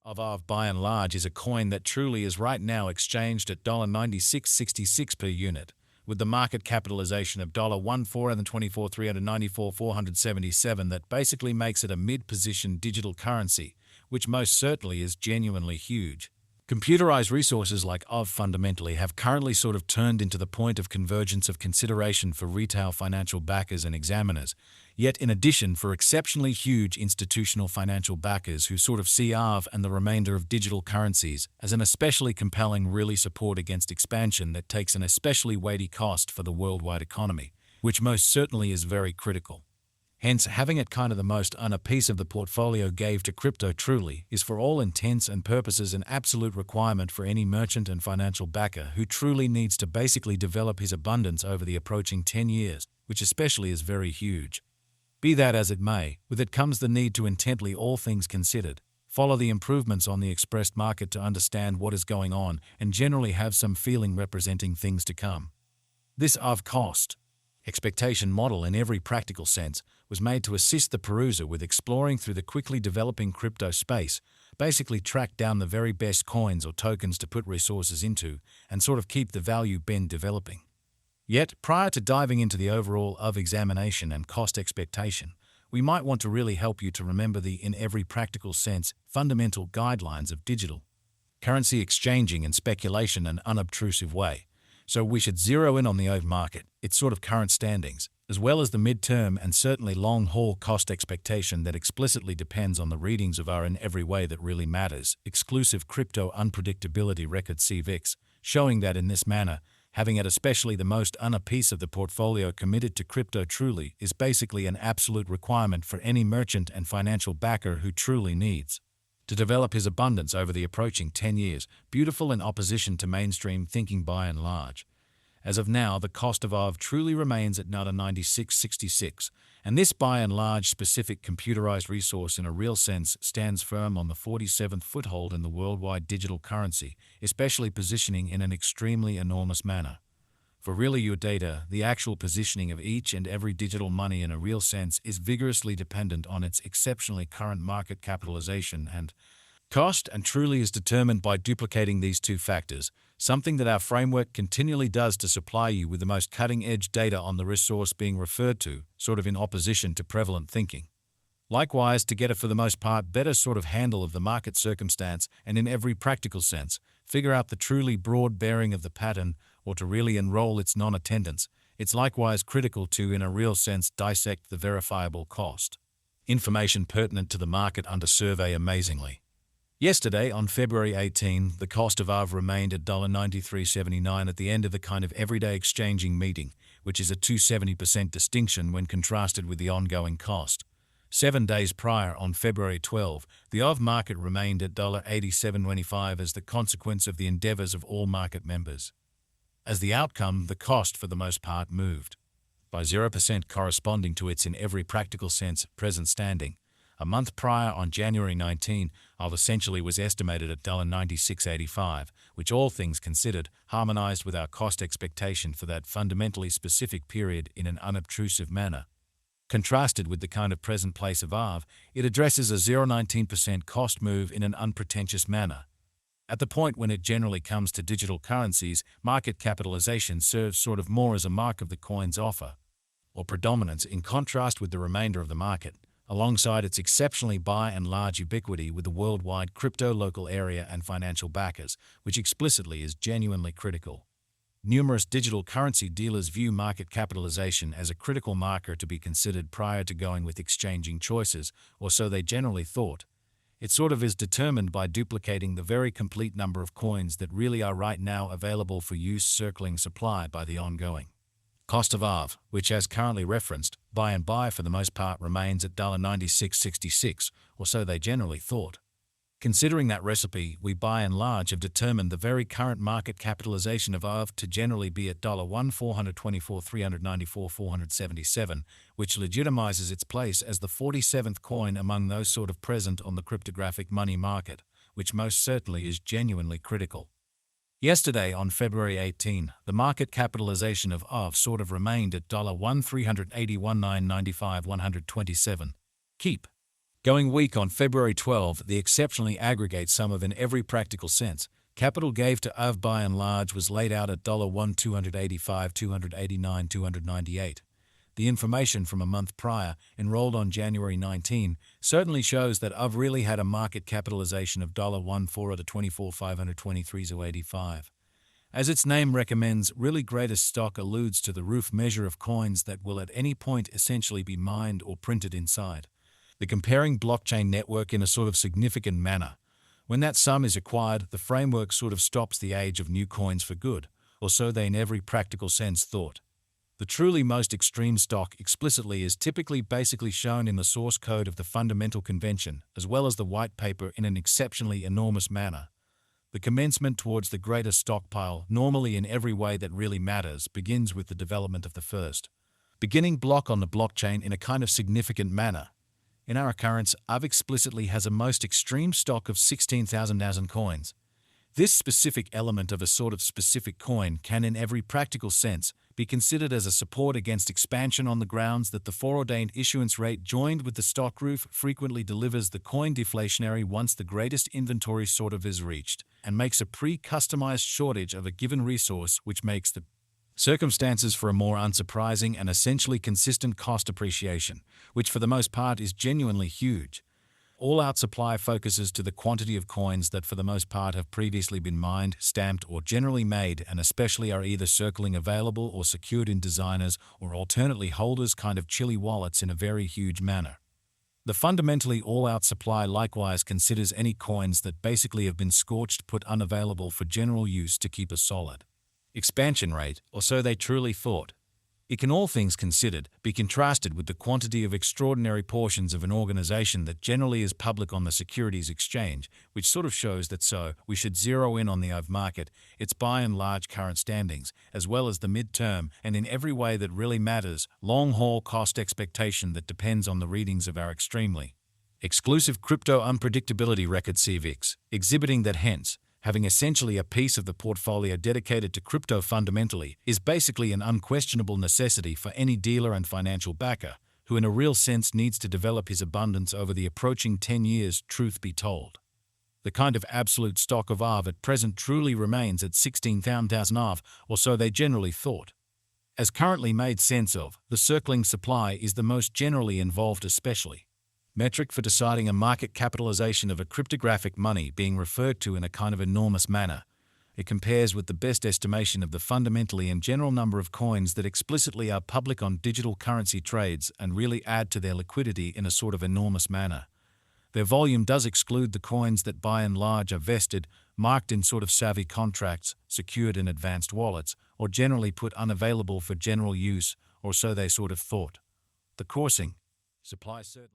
of Aave by and large is a coin that truly is right now exchanged at $96.66 per unit, with the market capitalization of $1,424,394,477 that basically makes it a mid-position digital currency, which most certainly is genuinely huge. Computerized resources like Aave fundamentally have currently sort of turned into the point of convergence of consideration for retail financial backers and examiners, yet in addition for exceptionally huge institutional financial backers who sort of see Aave and the remainder of digital currencies as an especially compelling really support against expansion that takes an especially weighty cost for the worldwide economy, which most certainly is very critical. Hence, having it kind of the most on a piece of the portfolio gave to crypto truly is for all intents and purposes an absolute requirement for any merchant and financial backer who truly needs to basically develop his abundance over the approaching 10 years, which especially is very huge. Be that as it may, with it comes the need to intently, all things considered, follow the improvements on the expressed market to understand what is going on and generally have some feeling representing things to come. This Aave cost expectation model in every practical sense was made to assist the peruser with exploring through the quickly developing crypto space, basically track down the very best coins or tokens to put resources into, and sort of keep the value bin developing. Yet, prior to diving into the overall Aave examination and cost expectation, we might want to really help you to remember the, in every practical sense, fundamental guidelines of digital currency exchanging and speculation in an unobtrusive way. So we should zero in on the Aave market, its sort of current standings, as well as the mid-term and certainly long-haul cost expectation that explicitly depends on the readings of our in every way that really matters, exclusive crypto unpredictability record CVIX, showing that in this manner, having it especially the most on a piece of the portfolio committed to crypto truly is basically an absolute requirement for any merchant and financial backer who truly needs to develop his abundance over the approaching 10 years, beautiful in opposition to mainstream thinking by and large. As of now, the cost of Aave truly remains at $96.66, and this by and large specific computerized resource in a real sense stands firm on the 47th foothold in the worldwide digital currency, especially positioning in an extremely enormous manner. For really your data, the actual positioning of each and every digital money in a real sense is vigorously dependent on its exceptionally current market capitalization and cost, and truly is determined by duplicating these two factors, something that our framework continually does to supply you with the most cutting-edge data on the resource being referred to, sort of in opposition to prevalent thinking. Likewise, to get a for the most part better sort of handle of the market circumstance and in every practical sense, figure out the truly broad bearing of the pattern, or to really enroll its non-attendance, it's likewise critical to, in a real sense, dissect the verifiable cost information pertinent to the market under survey amazingly. Yesterday, on February 18, the cost of Aave remained at $93.79 at the end of the kind of everyday exchanging meeting, which is a 270% distinction when contrasted with the ongoing cost. 7 days prior, on February 12, the Aave market remained at $87.25 as the consequence of the endeavors of all market members. As the outcome, the cost for the most part moved by 0% corresponding to its in every practical sense present standing. A month prior, on January 19, Aave essentially was estimated at $96.85, which all things considered harmonized with our cost expectation for that fundamentally specific period in an unobtrusive manner. Contrasted with the kind of present place of Aave, it addresses a 0.19% cost move in an unpretentious manner. At the point when it generally comes to digital currencies, market capitalization serves sort of more as a mark of the coin's offer or predominance in contrast with the remainder of the market, alongside its exceptionally by and large ubiquity with the worldwide crypto local area and financial backers, which explicitly is genuinely critical. Numerous digital currency dealers view market capitalization as a critical marker to be considered prior to going with exchanging choices, or so they generally thought. It sort of is determined by duplicating the very complete number of coins that really are right now available for use circling supply by the ongoing cost of Aave, which as currently referenced, by and by for the most part remains at $96.66, or so they generally thought. Considering that recipe, we by and large have determined the very current market capitalization of Aave to generally be at $1,424,394,477, which legitimizes its place as the 47th coin among those sort of present on the cryptographic money market, which most certainly is genuinely critical. Yesterday, on February 18, the market capitalization of Aave sort of remained at $1,381,995,127. Keep Going weak on February 12, the exceptionally aggregate sum of in every practical sense. Capital gave to Aave by and large was laid out at $1 285, 289, 298. The information from a month prior, enrolled on January 19, certainly shows that Aave really had a market capitalization of $1 to 24 523.85. As its name recommends, really greatest stock alludes to the roof measure of coins that will at any point essentially be mined or printed inside. The comparing blockchain network in a sort of significant manner. When that sum is acquired, the framework sort of stops the age of new coins for good, or so they in every practical sense thought. The truly most extreme stock explicitly is typically basically shown in the source code of the fundamental convention, as well as the white paper in an exceptionally enormous manner. The commencement towards the greater stockpile, normally in every way that really matters, begins with the development of the first beginning block on the blockchain in a kind of significant manner. In our occurrence, Aave explicitly has a most extreme stock of 16,000 coins. This specific element of a sort of specific coin can in every practical sense be considered as a support against expansion on the grounds that the foreordained issuance rate joined with the stock roof frequently delivers the coin deflationary once the greatest inventory sort of is reached, and makes a pre-customized shortage of a given resource which makes the circumstances for a more unsurprising and essentially consistent cost appreciation, which for the most part is genuinely huge. All-out supply focuses to the quantity of coins that for the most part have previously been mined, stamped, or generally made, and especially are either circling available or secured in designers or alternately holders' kind of chilly wallets in a very huge manner. The fundamentally all-out supply likewise considers any coins that basically have been scorched put unavailable for general use to keep a solid expansion rate, or so they truly thought. It can, all things considered, be contrasted with the quantity of extraordinary portions of an organization that generally is public on the securities exchange, which sort of shows that so we should zero in on the Aave market, its by and large current standings, as well as the mid-term and in every way that really matters, long-haul cost expectation that depends on the readings of our extremely exclusive crypto unpredictability record CVIX, exhibiting that hence, having essentially a piece of the portfolio dedicated to crypto fundamentally is basically an unquestionable necessity for any dealer and financial backer who in a real sense needs to develop his abundance over the approaching 10 years, truth be told. The kind of absolute stock of Aave at present truly remains at 16,000 Aave, or so they generally thought. As currently made sense of, the circling supply is the most generally involved especially metric for deciding a market capitalization of a cryptographic money being referred to in a kind of enormous manner. It compares with the best estimation of the fundamentally and general number of coins that explicitly are public on digital currency trades and really add to their liquidity in a sort of enormous manner. Their volume does exclude the coins that by and large are vested, marked in sort of savvy contracts, secured in advanced wallets, or generally put unavailable for general use, or so they sort of thought. The coursing supply certainly